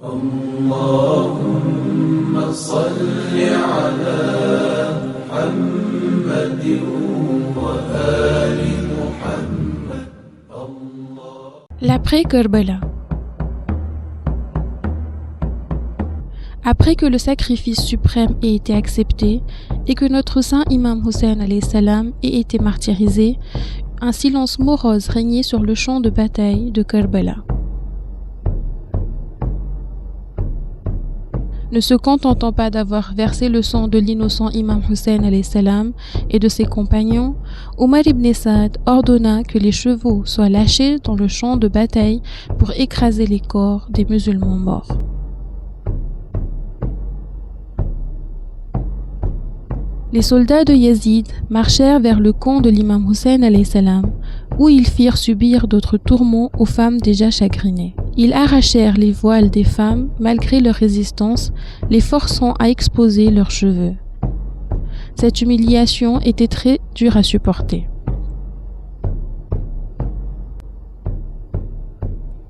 اللهم صل على محمد وآل محمد. L'après-Kerbala. Après que le sacrifice suprême ait été accepté et que notre saint imam Hussein alayhi salam ait été martyrisé, un silence morose régnait sur le champ de bataille de Kerbala. Ne se contentant pas d'avoir versé le sang de l'innocent imam Hussein alayhi salam et de ses compagnons, Omar ibn Saad ordonna que les chevaux soient lâchés dans le champ de bataille pour écraser les corps des musulmans morts. Les soldats de Yazid marchèrent vers le camp de l'imam Hussein alayhi salam, où ils firent subir d'autres tourments aux femmes déjà chagrinées. Ils arrachèrent les voiles des femmes malgré leur résistance, les forçant à exposer leurs cheveux. Cette humiliation était très dure à supporter.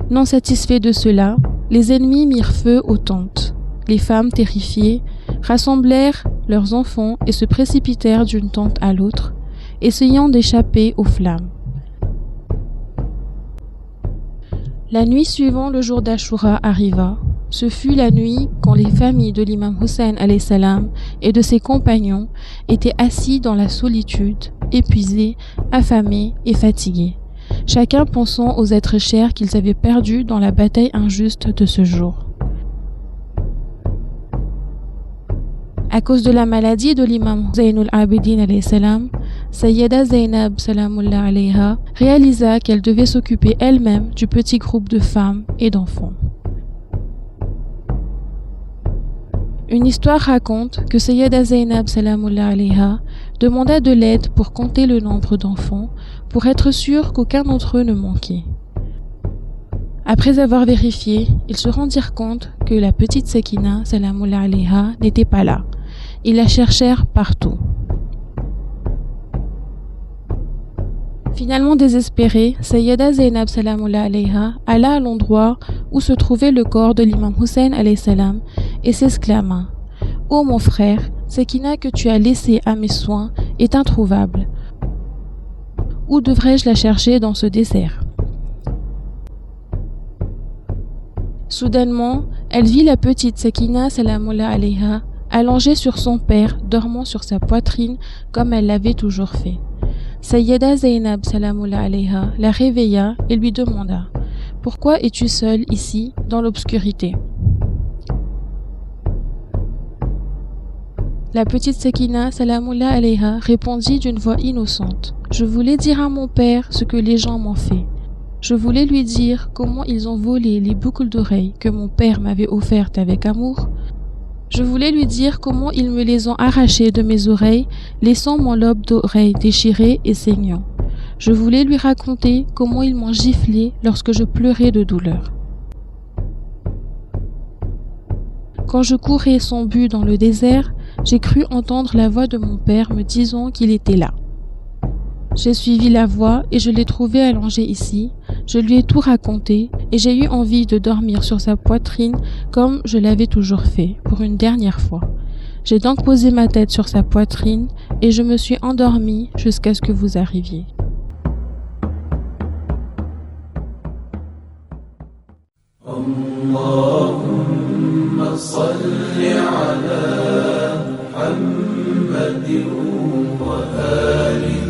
Non satisfaits de cela, les ennemis mirent feu aux tentes. Les femmes, terrifiées, rassemblèrent leurs enfants et se précipitèrent d'une tente à l'autre, essayant d'échapper aux flammes. La nuit suivant le jour d'Ashura arriva. Ce fut la nuit quand les familles de l'imam Hussein alayhi salam et de ses compagnons étaient assis dans la solitude, épuisés, affamés et fatigués, chacun pensant aux êtres chers qu'ils avaient perdus dans la bataille injuste de ce jour. À cause de la maladie de l'imam Zaynul Abidin alayhi salam, Sayyida Zaynab salamullah alayha réalisa qu'elle devait s'occuper elle-même du petit groupe de femmes et d'enfants. Une histoire raconte que Sayyida Zaynab salamullah alayha demanda de l'aide pour compter le nombre d'enfants, pour être sûre qu'aucun d'entre eux ne manquait. Après avoir vérifié, ils se rendirent compte que la petite Sakina salamullah alayha n'était pas là. Ils la cherchèrent partout. Finalement désespérée, Sayyida Zaynab salamullah alayha alla à l'endroit où se trouvait le corps de l'imam Hussein alayhi salam et s'exclama: « Ô mon frère, Sakina que tu as laissée à mes soins est introuvable. Où devrais-je la chercher dans ce désert ?» Soudainement, elle vit la petite Sakina salamullah alayha allongée sur son père, dormant sur sa poitrine comme elle l'avait toujours fait. Sayyida Zaynab salamullah alayha la réveilla et lui demanda: « Pourquoi es-tu seule ici, dans l'obscurité ?» La petite Sakina salamullah alayha répondit d'une voix innocente: « Je voulais dire à mon père ce que les gens m'ont fait. Je voulais lui dire comment ils ont volé les boucles d'oreilles que mon père m'avait offertes avec amour. Je voulais lui dire comment ils me les ont arrachées de mes oreilles, laissant mon lobe d'oreille déchiré et saignant. Je voulais lui raconter comment ils m'ont giflé lorsque je pleurais de douleur. Quand je courais sans but dans le désert, j'ai cru entendre la voix de mon père me disant qu'il était là. J'ai suivi la voix et je l'ai trouvé allongé ici. Je lui ai tout raconté et j'ai eu envie de dormir sur sa poitrine comme je l'avais toujours fait, pour une dernière fois. J'ai donc posé ma tête sur sa poitrine et je me suis endormie jusqu'à ce que vous arriviez. Allahumma salli ala Muhammadin wa ali